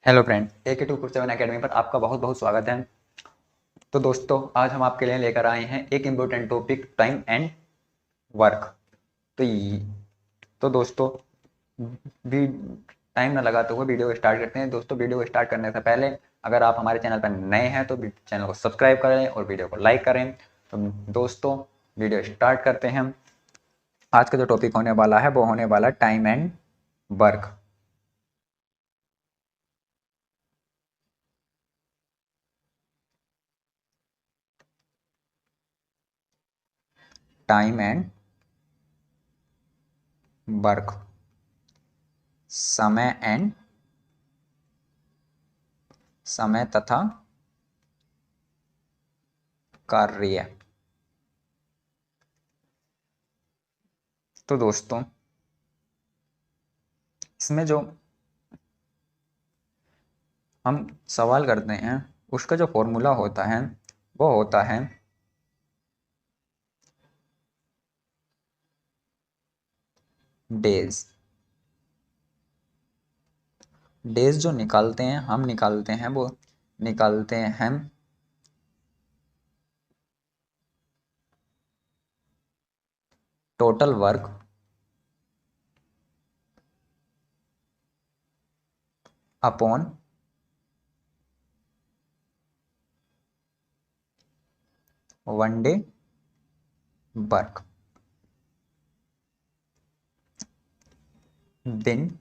Hello friend, AK247 academy पर आपका बहुत बहुत स्वागत है। तो दोस्तों, आज हम आपके लिए लेकर आए हैं एक important topic, time and work. तो तो दोस्तों, भी टाइम न लगाते हुए वीडियो को स्टार्ट करते हैं। दोस्तों, वीडियो को स्टार्ट करने से पहले अगर आप हमारे चैनल पर नए हैं तो चैनल को सब्सक्राइब करें और वीडियो को लाइक करें। तो दोस्तों, वीडियो स्टार्ट करते हैं। आज का जो टॉपिक होने वाला है वो होने वाला time and work. Time and work, समय तथा कार्य। तो दोस्तों, इसमें जो हम सवाल करते हैं उसका जो फॉर्मूला होता है वो होता है डेज। डेज जो निकालते हैं हम निकालते हैं वो निकालते हैं total work upon one day work. दिन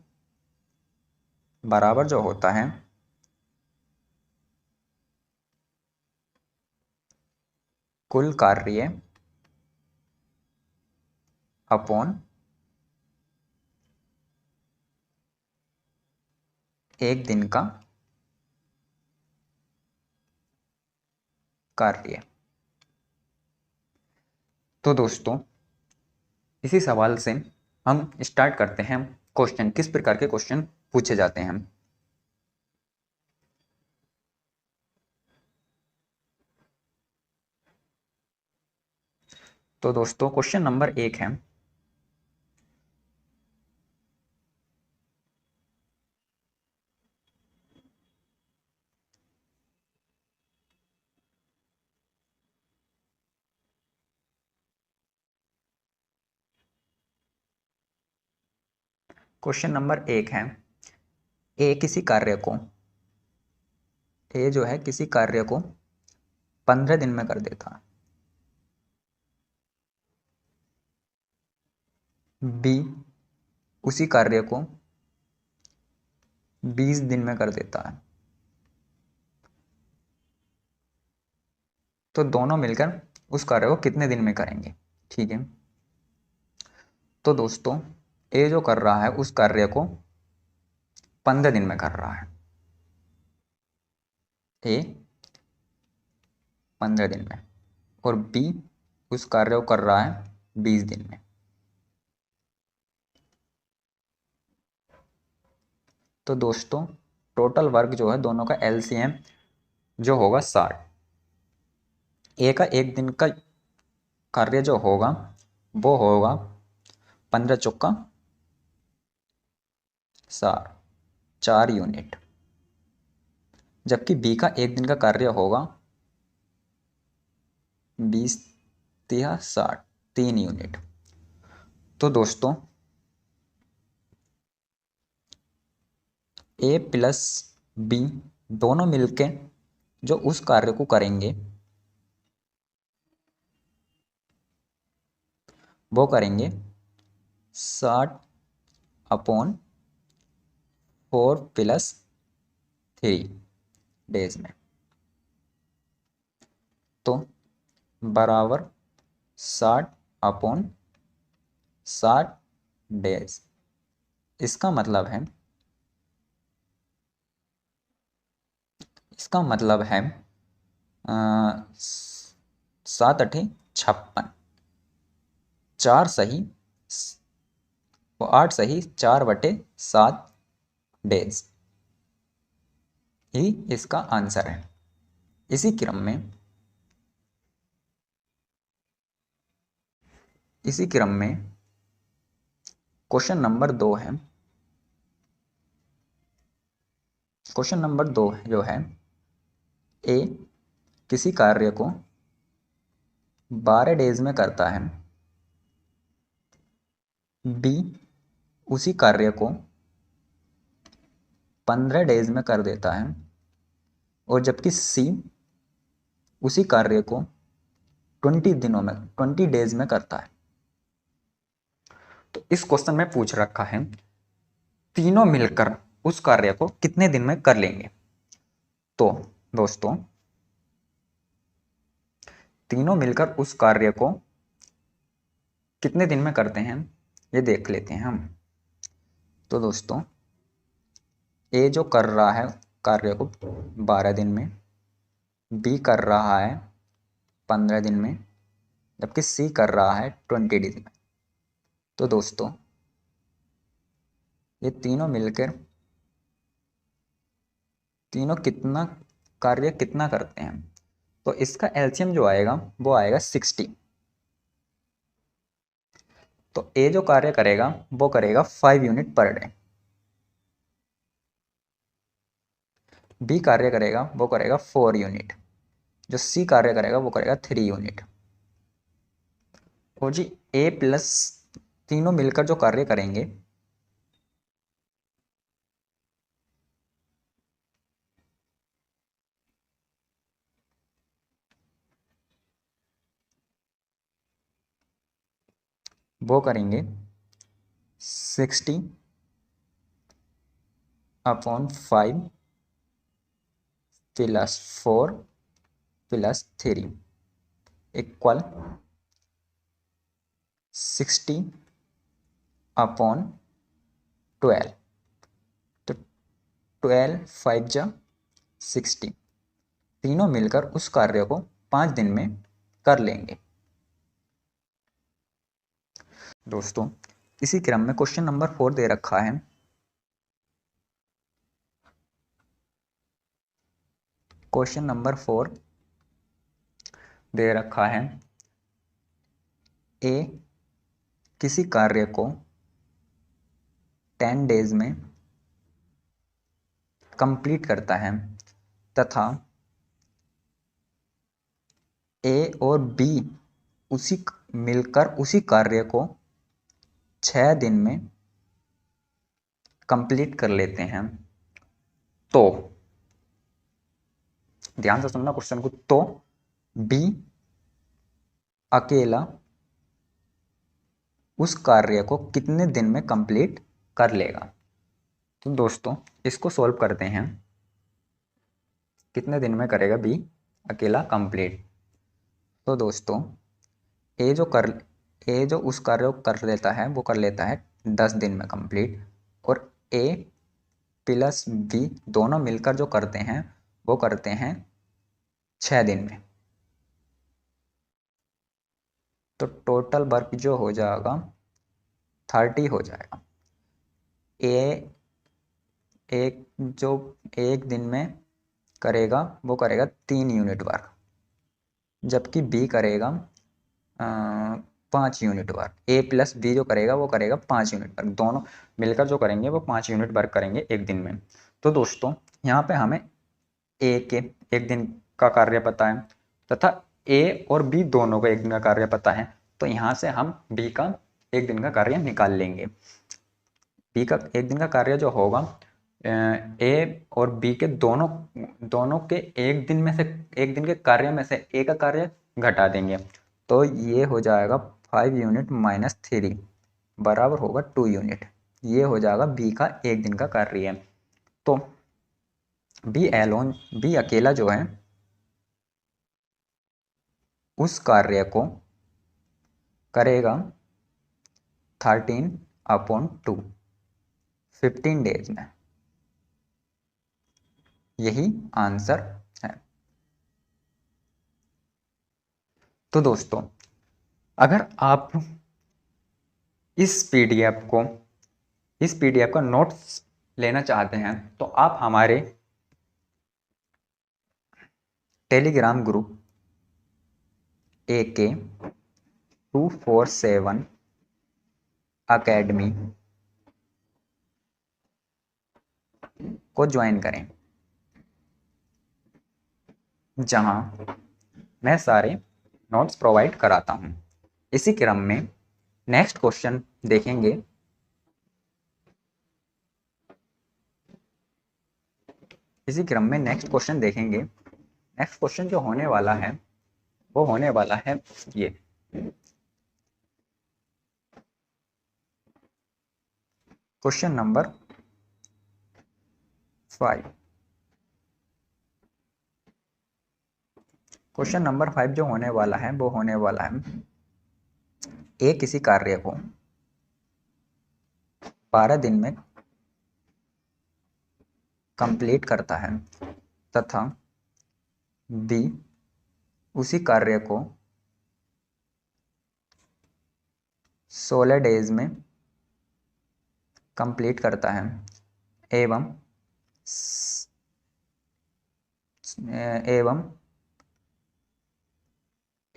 बराबर जो होता है कुल कार्य अपॉन एक दिन का कार्य। तो दोस्तों, इसी सवाल से हम स्टार्ट करते हैं। क्वेश्चन किस प्रकार के क्वेश्चन पूछे जाते हैं। तो दोस्तों, क्वेश्चन नंबर 1 है, क्वेश्चन नंबर 1 है, ए किसी कार्य को ए जो है किसी कार्य को 15 दिन में कर देता, बी उसी कार्य को 20 दिन में कर देता है। तो दोनों मिलकर उस कार्य को कितने दिन में करेंगे। ठीक है। तो दोस्तों, ए जो कर रहा है उस कार्य को 15 दिन में कर रहा है। ए 15 दिन में और बी उस कार्य को कर रहा है 20 दिन में। तो दोस्तों, टोटल वर्क जो है दोनों का LCM जो होगा 60। ए का एक दिन का कार्य जो होगा वो होगा 15 चौका 60, 4 यूनिट। जबकि बी का एक दिन का कार्य होगा 20 तिया 60, 3 यूनिट। तो दोस्तों, ए प्लस बी दोनों मिलके जो उस कार्य को करेंगे वो करेंगे 60/4+3 डेज में। तो बराबर 60/60 डेज। इसका मतलब है इसका मतलब है 7×8 = 56, 4 सही 8 सही 4/7 डेज ही इसका आंसर है। इसी क्रम में क्वेश्चन नंबर 2 है, क्वेश्चन नंबर 2 जो है, ए किसी कार्य को 12 डेज में करता है, बी उसी कार्य को 15 डेज में कर देता है, और जबकि सी उसी कार्य को 20 डेज में करता है। तो इस क्वेश्चन में पूछ रखा है तीनों मिलकर उस कार्य को कितने दिन में कर लेंगे। तो दोस्तों तीनों मिलकर उस कार्य को कितने दिन में करते हैं ये देख लेते हैं हम। तो दोस्तों ए जो कर रहा है कार्य को 12 दिन में, बी कर रहा है 15 दिन में, जबकि सी कर रहा है 20 डेज में। तो दोस्तों ये तीनों मिलकर तीनों कितना कार्य कितना करते हैं, तो इसका एलसीएम जो आएगा वो आएगा 60। तो ए जो कार्य करेगा वो करेगा 5 यूनिट पर डे, बी कार्य करेगा वो करेगा 4 यूनिट, जो सी कार्य करेगा वो करेगा 3 यूनिट। और जी ए प्लस तीनों मिलकर जो कार्य करेंगे वो करेंगे 60 upon 5 plus 4 plus 3 equal 60 upon 12। तो 12 5 जा 60, तीनों मिलकर उस कार्य को 5 दिन में कर लेंगे। दोस्तों इसी क्रम में क्वेश्चन नंबर 4 दे रखा है। क्वेश्चन नंबर 4 दे रखा है, ए किसी कार्य को 10 डेज में कंप्लीट करता है तथा ए और बी उसी मिलकर उसी कार्य को 6 दिन में कंप्लीट कर लेते हैं। तो ध्यान से सुनना क्वेश्चन को। तो बी अकेला उस कार्य को कितने दिन में कंप्लीट कर लेगा। तो दोस्तों इसको सॉल्व करते हैं। कितने दिन में करेगा बी अकेला कंप्लीट। तो दोस्तों ए जो उस कार्य को कर लेता है वो कर लेता है 10 दिन में कंप्लीट, और ए प्लस बी दोनों मिलकर जो करते हैं वो करते हैं 6 दिन में। तो टोटल वर्क जो हो जाएगा 30 हो जाएगा। जो एक दिन में करेगा वो करेगा 3 यूनिट वर्क, जबकि बी करेगा 5 यूनिट वर्क। ए प्लस बी जो करेगा वो करेगा 5 यूनिट वर्क, दोनों मिलकर जो करेंगे वो 5 यूनिट वर्क करेंगे एक दिन में। तो दोस्तों यहाँ पे हमें ए के एक दिन का कार्य पता है तथा ए और बी दोनों का एक दिन का कार्य पता है। तो यहाँ से हम बी का एक दिन का कार्य निकाल लेंगे। बी का एक दिन का कार्य जो होगा ए और बी के दोनों के एक दिन में से एक दिन के कार्य में से ए का कार्य घटा देंगे। तो ये हो जाएगा 5 यूनिट माइनस 3 बराबर होगा 2 यूनिट। ये हो जाएगा बी का एक दिन का कार्य। तो बी अकेला जो है उस कार्य को करेगा 13/2 15 डेज में। यही आंसर है। तो दोस्तों अगर आप इस पीडीएफ का नोट्स लेना चाहते हैं तो आप हमारे टेलीग्राम ग्रुप AK247 अकेडमी को ज्वाइन करें। जहां मैं सारे नोट्स प्रोवाइड कराता हूं। इसी क्रम में नेक्स्ट क्वेश्चन देखेंगे। नेक्स्ट क्वेश्चन जो होने वाला है वो होने वाला है ये। Question number 5। क्वेश्चन नंबर 5 जो होने वाला है वो होने वाला है, ए किसी कार्य को 12 दिन में कंप्लीट करता है तथा बी उसी कार्य को 16 डेज में कंप्लीट करता है एवं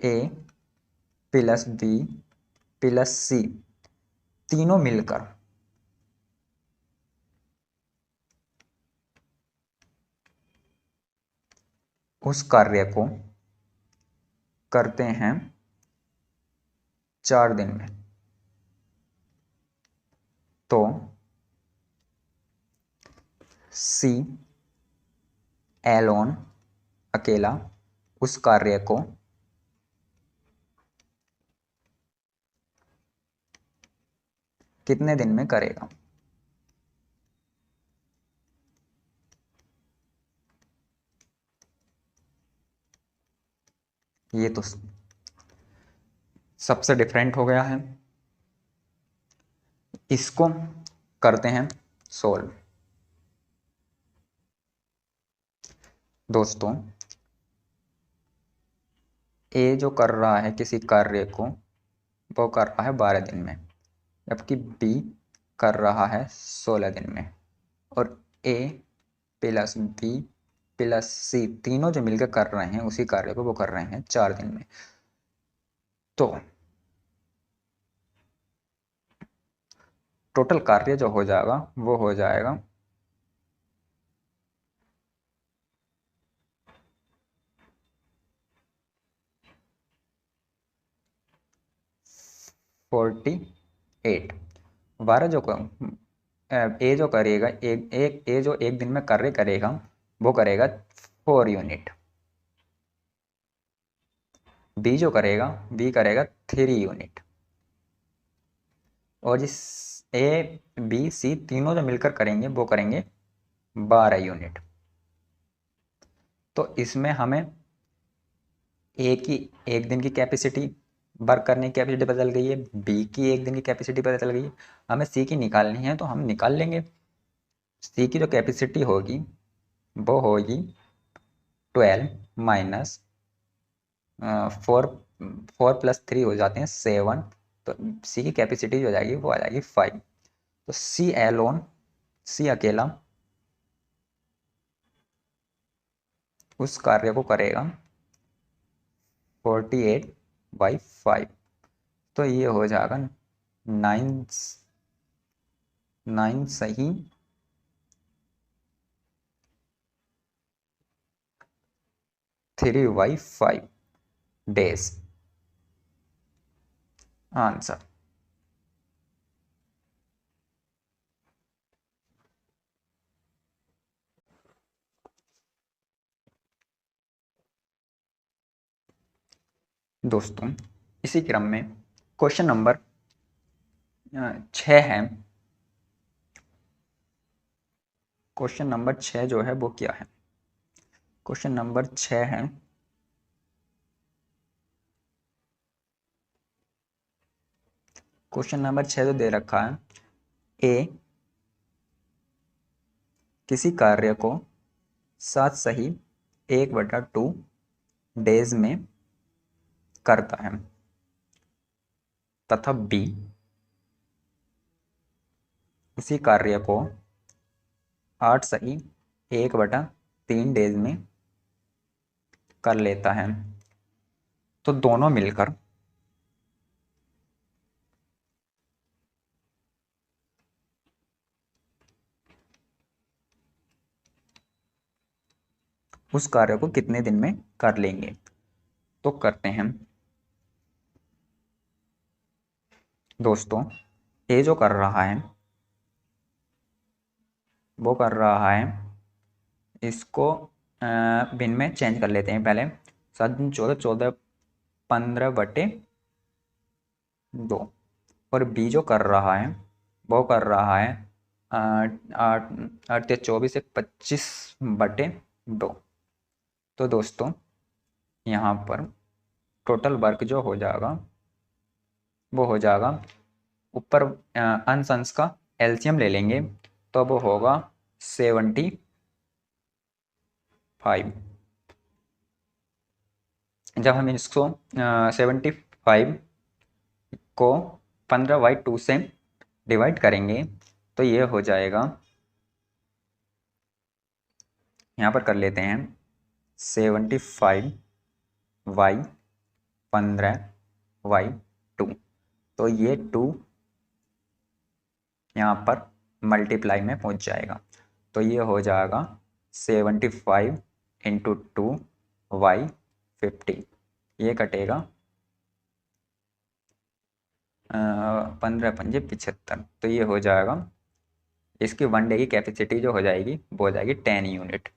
ए प्लस बी प्लस सी तीनों मिलकर उस कार्य को करते हैं 4 दिन में, तो सी एलोन अकेला उस कार्य को कितने दिन में करेगा। ये तो सबसे डिफरेंट हो गया है। इसको करते हैं सोल्व। दोस्तों, ए जो कर रहा है किसी कार्य को वो कर रहा है 12 दिन में, जबकि बी कर रहा है 16 दिन में, और ए प्लस बी प्लस सी तीनों जो मिलकर कर रहे हैं उसी कार्य को वो कर रहे हैं 4 दिन में। तो टोटल कार्य जो हो जाएगा वो हो जाएगा 48। 12 जो ए जो करेगा ए जो एक दिन में कार्य करेगा वो करेगा 4 यूनिट। बी जो करेगा बी करेगा 3 यूनिट। और जिस ए बी सी तीनों जो मिलकर करेंगे वो करेंगे 12 यूनिट। तो इसमें हमें ए की एक दिन की कैपेसिटी वर्क करने की कैपेसिटी पता चल गई है, बी की एक दिन की कैपेसिटी पता चल गई है। हमें सी की निकालनी है तो हम निकाल लेंगे। सी की जो कैपेसिटी होगी वो होगी 12 माइनस 4, 4 प्लस 3 हो जाते हैं 7। तो सी की कैपेसिटी जो हो जाएगी वो आ जाएगी 5। तो सी एलोन सी अकेला उस कार्य को करेगा 48/5। तो ये हो जाएगा 9 सही 3/5 डेज आंसर। दोस्तों, इसी क्रम में क्वेश्चन नंबर 6 है। क्वेश्चन नंबर 6 जो है वो क्या है? क्वेश्चन नंबर 6 है, क्वेश्चन नंबर 6 जो दे रखा है, ए किसी कार्य को 7 सही 1/2 डेज में करता है तथा बी उसी कार्य को 8 सही 1/3 डेज में कर लेता है। तो दोनों मिलकर उस कार्य को कितने दिन में कर लेंगे। तो करते हैं दोस्तों, ए जो कर रहा है वो कर रहा है, इसको भिन्न में चेंज कर लेते हैं पहले। 7 × 14 15/2। और बी जो कर रहा है वो कर रहा है 8 8 24 × 25/2। तो दोस्तों यहाँ पर टोटल वर्क जो हो जाएगा वो हो जाएगा, ऊपर अंश अंश का एलसीएम ले लेंगे तो वो होगा 75। जब हम इसको 75 को 15/2 से डिवाइड करेंगे तो ये हो जाएगा, यहाँ पर कर लेते हैं 75/15/2। तो ये 2 यहाँ पर मल्टीप्लाई में पहुँच जाएगा। तो ये हो जाएगा 75 × 2/50। ये कटेगा 15×5 = 75। तो ये हो जाएगा, इसकी 1 डे की कैपेसिटी जो हो जाएगी वो हो जाएगी 10 यूनिट।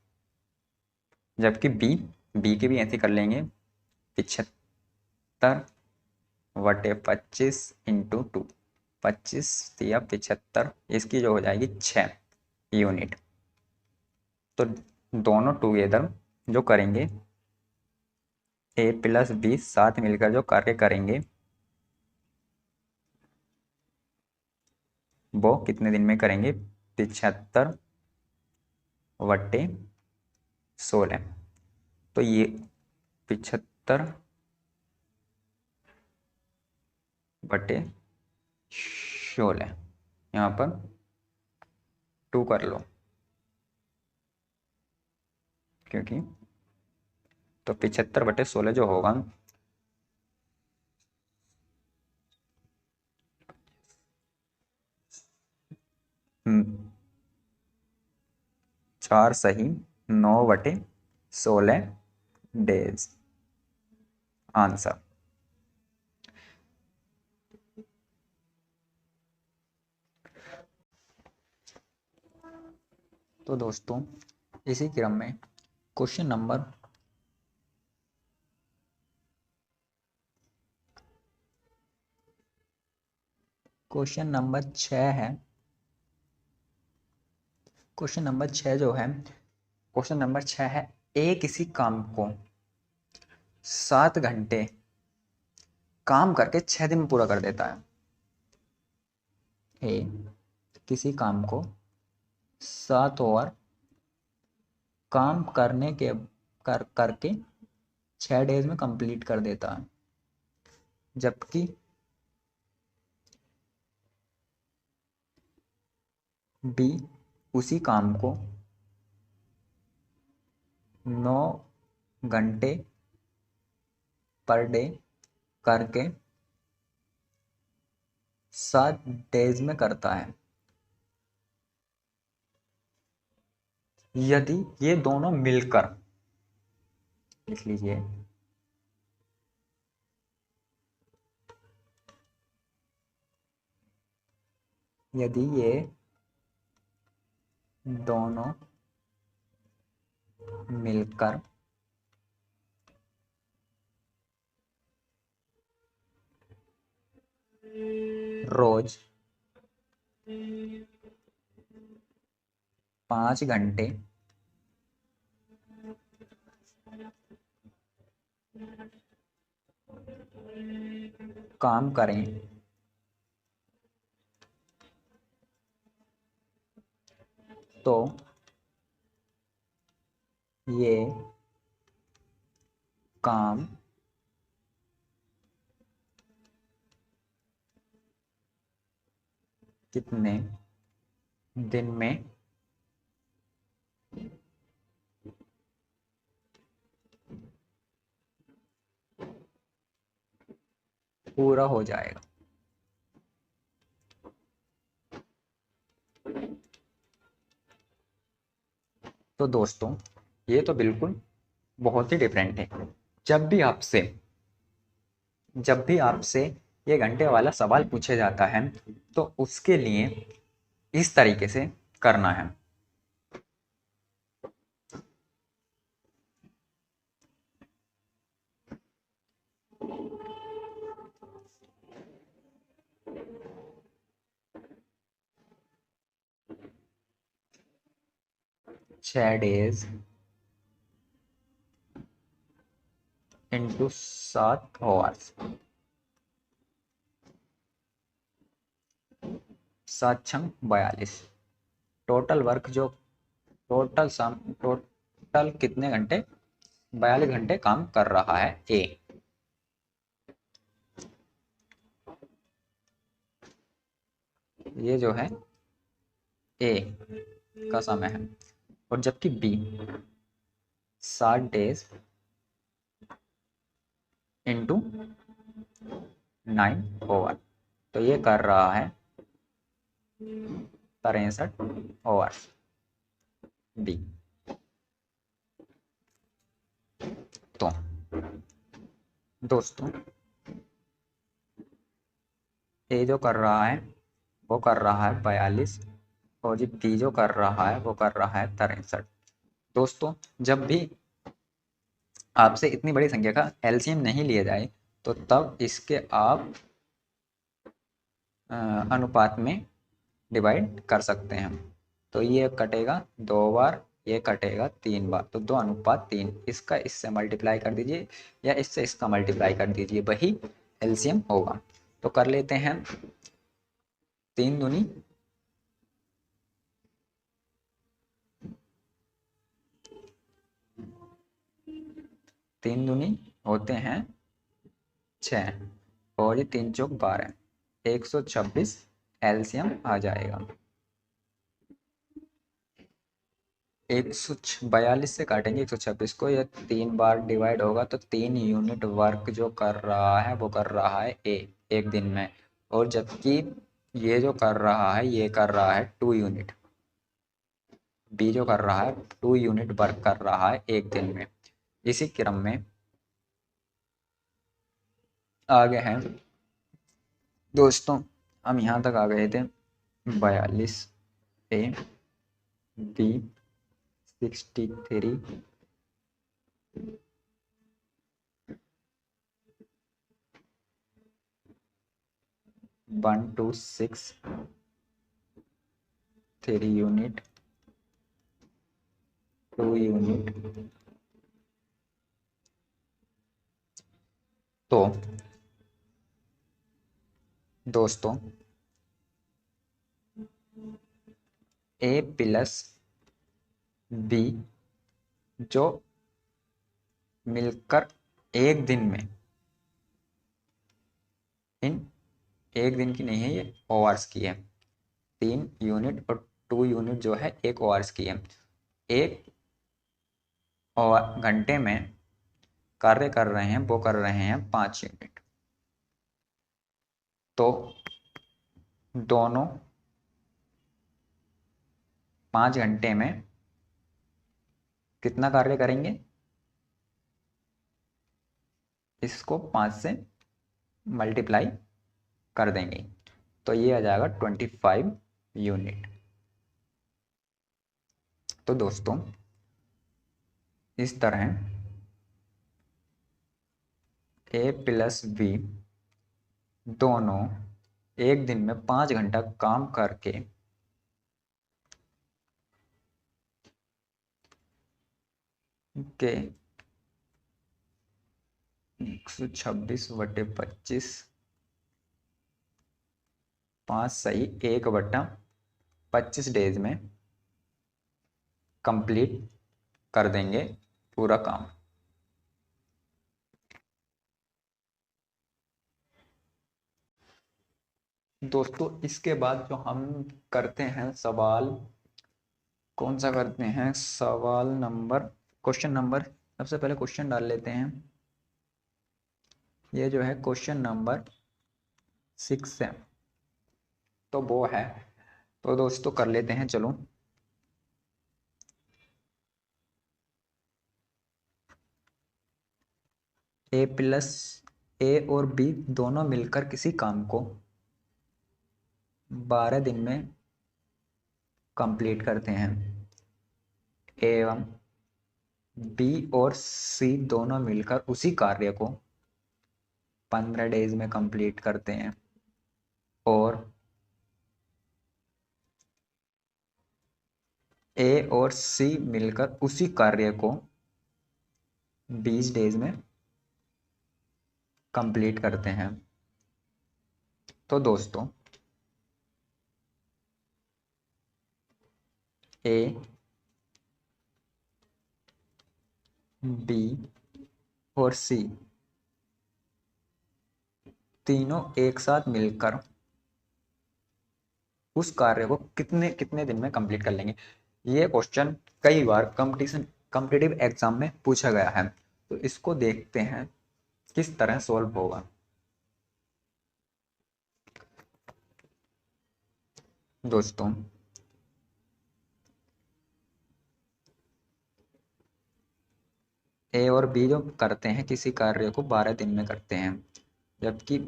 जबकि बी की भी ऐसे कर लेंगे 75/25 × 2, 25 या 75, इसकी जो हो जाएगी 6 यूनिट। तो दोनों टुगेदर जो करेंगे ए प्लस बी साथ मिलकर जो कार्य करेंगे वो कितने दिन में करेंगे, 75/16। तो ये 75/16 यहाँ पर 2 कर लो, क्योंकि तो 75/16 जो होगा 4 सही 9/16 डेज आंसर। तो दोस्तों इसी क्रम में क्वेश्चन नंबर 6 है। क्वेश्चन नंबर 6 जो है, क्वेश्चन नंबर 6 है, ए किसी काम को 7 घंटे काम करके 6 दिन में पूरा कर देता है। ए किसी काम को 7 और काम करने के करके 6 डेज में कंप्लीट कर देता है। जबकि बी उसी काम को 9 घंटे पर डे करके 7 डेज में करता है। यदि ये दोनों मिलकर, लिख लीजिए, यदि ये दोनों मिलकर रोज 5 घंटे काम करें तो ये काम कितने दिन में पूरा हो जाएगा। तो दोस्तों ये तो बिल्कुल बहुत ही डिफरेंट है। जब भी आपसे जब भी आपसे ये घंटे वाला सवाल पूछा जाता है तो उसके लिए इस तरीके से करना है। छः days into 7 hours, 7×42। Total work जो टोटल कितने घंटे, 42 घंटे काम कर रहा है ए। ये जो है ए का समय है। और जबकि बी 7 डेज इंटू 9 ओवर, तो ये कर रहा है 63 ओवर बी। तो दोस्तों ए जो कर रहा है वो कर रहा है 42, और जी बी जो कर रहा है वो कर रहा है 63। दोस्तों जब भी आपसे इतनी बड़ी संख्या का एलसीएम नहीं लिया जाए तो तब इसके आप अनुपात में डिवाइड कर सकते हैं। तो ये कटेगा 2 बार, ये कटेगा 3 बार, तो 2:3। इसका इससे मल्टीप्लाई कर दीजिए या इससे इसका मल्टीप्लाई कर दीजिए, वही एलसीएम होगा। तो कर लेते हैं 3 दूनी 3 दूनी होते हैं 6, और ये 3×4 12, 126 एलसीएम आ जाएगा। 142 से काटेंगे 126 को, यह 3 बार डिवाइड होगा तो 3 यूनिट वर्क जो कर रहा है वो कर रहा है ए एक दिन में। और जबकि ये जो कर रहा है ये कर रहा है 2 यूनिट, बी जो कर रहा है 2 यूनिट वर्क कर रहा है एक दिन में। इसी क्रम में आगे हैं दोस्तों, हम यहाँ तक आ गए थे 42 ए, बी 63, 1 to 6 3 यूनिट, 2 यूनिट। तो दोस्तों ए प्लस बी जो मिलकर एक दिन में, इन एक दिन की नहीं है ये ओवर्स की है, 3 यूनिट और 2 यूनिट जो है 1 ओवर्स की है। एक घंटे में कार्य कर रहे हैं वो कर रहे हैं 5 यूनिट। तो दोनों 5 घंटे में कितना कार्य करेंगे, इसको 5 से मल्टीप्लाई कर देंगे तो ये आ जाएगा 25 यूनिट। तो दोस्तों इस तरह ए प्लस बी दोनों एक दिन में 5 घंटा काम करके के 126/25, 5×1/25 डेज में कंप्लीट कर देंगे पूरा काम। दोस्तों इसके बाद जो हम करते हैं सवाल, कौन सा करते हैं, सवाल नंबर, क्वेश्चन नंबर, सबसे पहले क्वेश्चन डाल लेते हैं। ये जो है क्वेश्चन नंबर 6 है, तो वो है, तो दोस्तों कर लेते हैं। चलो ए और बी दोनों मिलकर किसी काम को 12 दिन में कंप्लीट करते हैं एवं बी और सी दोनों मिलकर उसी कार्य को 15 डेज में कंप्लीट करते हैं और ए और सी मिलकर उसी कार्य को 20 डेज में कंप्लीट करते हैं। तो दोस्तों ए बी और सी तीनों एक साथ मिलकर उस कार्य को कितने कितने दिन में कंप्लीट कर लेंगे। ये क्वेश्चन कई बार कॉम्पिटिटिव एग्जाम में पूछा गया है, तो इसको देखते हैं किस तरह सॉल्व होगा। दोस्तों ए और बी जो करते हैं किसी कार्य को 12 दिन में करते हैं, जबकि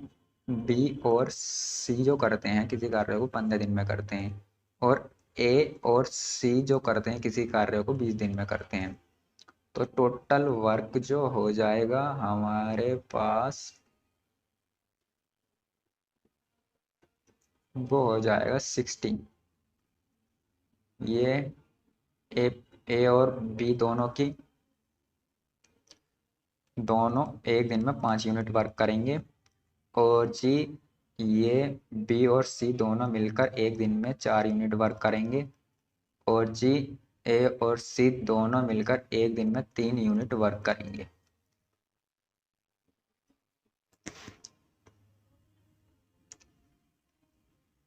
बी और सी जो करते हैं किसी कार्य को 15 दिन में करते हैं और ए और सी जो करते हैं किसी कार्य को 20 दिन में करते हैं। तो टोटल वर्क जो हो जाएगा हमारे पास वो हो जाएगा 16। ये ए ए और बी दोनों एक दिन में 5 यूनिट वर्क करेंगे और जी ये बी और सी दोनों मिलकर एक दिन में 4 यूनिट वर्क करेंगे और जी ए और सी दोनों मिलकर एक दिन में 3 यूनिट वर्क करेंगे।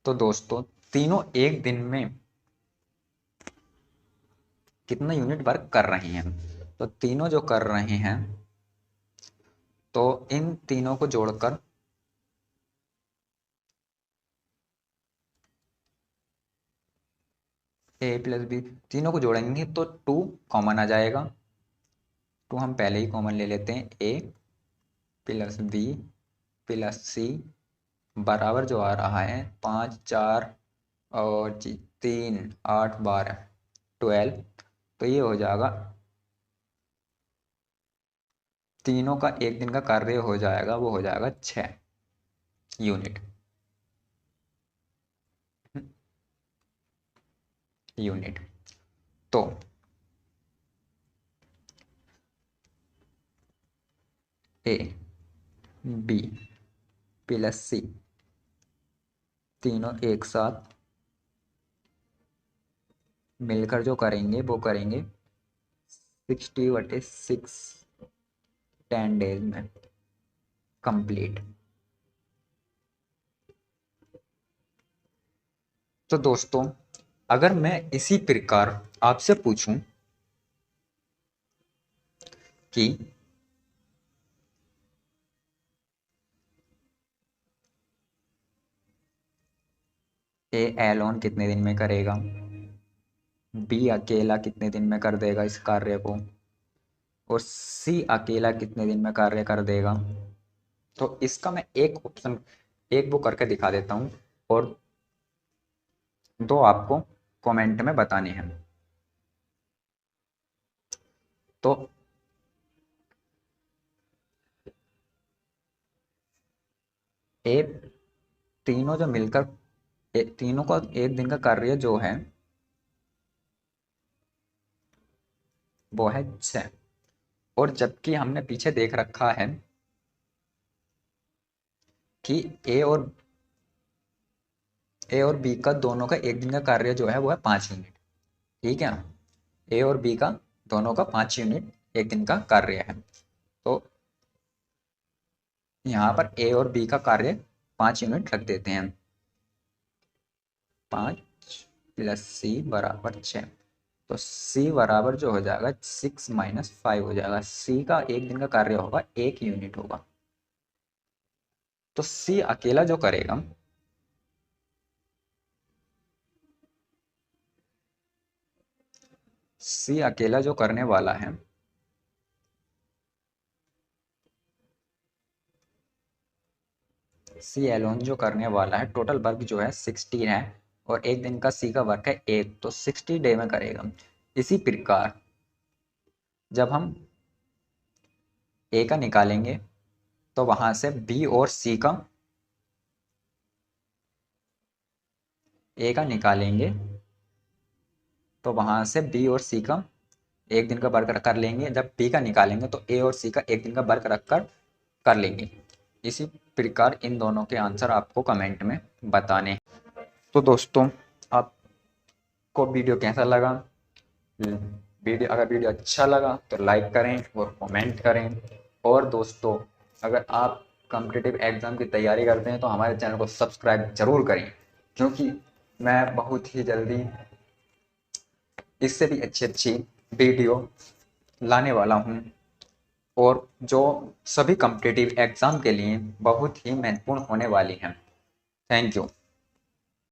तो दोस्तों तीनों एक दिन में कितना यूनिट वर्क कर रहे हैं, तो तीनों जो कर रहे हैं तो इन तीनों को जोड़कर ए प्लस बी तीनों को जोड़ेंगे तो 2 कॉमन आ जाएगा। 2 हम पहले ही कॉमन ले लेते हैं। ए प्लस बी प्लस सी बराबर जो आ रहा है 5 4 और 3 8 12 12। तो ये हो जाएगा तीनों का एक दिन का कार्य हो जाएगा, वो हो जाएगा 6 यूनिट यूनिट। तो ए बी प्लस सी तीनों एक साथ मिलकर जो करेंगे वो करेंगे 60/6 10 डेज में कंप्लीट। तो दोस्तों अगर मैं इसी प्रकार आपसे पूछूं कि ए एलोन कितने दिन में करेगा, बी अकेला कितने दिन में कर देगा इस कार्य को और सी अकेला कितने दिन में कार्य कर देगा, तो इसका मैं एक वो करके दिखा देता हूँ और दो आपको कमेंट में बताने हैं। तो ए तीनों जो मिलकर तीनों का एक दिन का कार्य जो है वो है 6 और जबकि हमने पीछे देख रखा है कि ए और बी का दोनों का एक दिन का कार्य जो है वो है 5 यूनिट। ठीक है ना, ए और बी का दोनों का 5 यूनिट एक दिन का कार्य है। तो यहाँ पर ए और बी का कार्य 5 यूनिट रख देते हैं। 5 प्लस सी बराबर 6। तो सी बराबर जो हो जाएगा 6 - 5 हो जाएगा। सी का एक दिन का कार्य होगा 1 यूनिट होगा। तो सी अकेला जो करेगा सी अकेला जो करने वाला है सी एलोन जो करने वाला है, टोटल वर्क जो है 60 है और एक दिन का सी का वर्क है 1, तो 60 डे में करेगा। इसी प्रकार जब हम ए का निकालेंगे तो वहां से बी और सी का, ए का निकालेंगे तो वहां से बी और सी का एक दिन का वर्क कर लेंगे। जब बी का निकालेंगे तो ए और सी का एक दिन का वर्क रख कर लेंगे। इसी प्रकार इन दोनों के आंसर आपको कमेंट में बताने हैं। तो दोस्तों, आपको वीडियो कैसा लगा? वीडियो अच्छा लगा तो लाइक करें और कमेंट करें। और दोस्तों, अगर आप कॉम्पिटिटिव एग्ज़ाम की तैयारी करते हैं तो हमारे चैनल को सब्सक्राइब ज़रूर करें, क्योंकि मैं बहुत ही जल्दी इससे भी अच्छी वीडियो लाने वाला हूं, और जो सभी कॉम्पिटिटिव एग्ज़ाम के लिए बहुत ही महत्वपूर्ण होने वाली हैं। Thank you.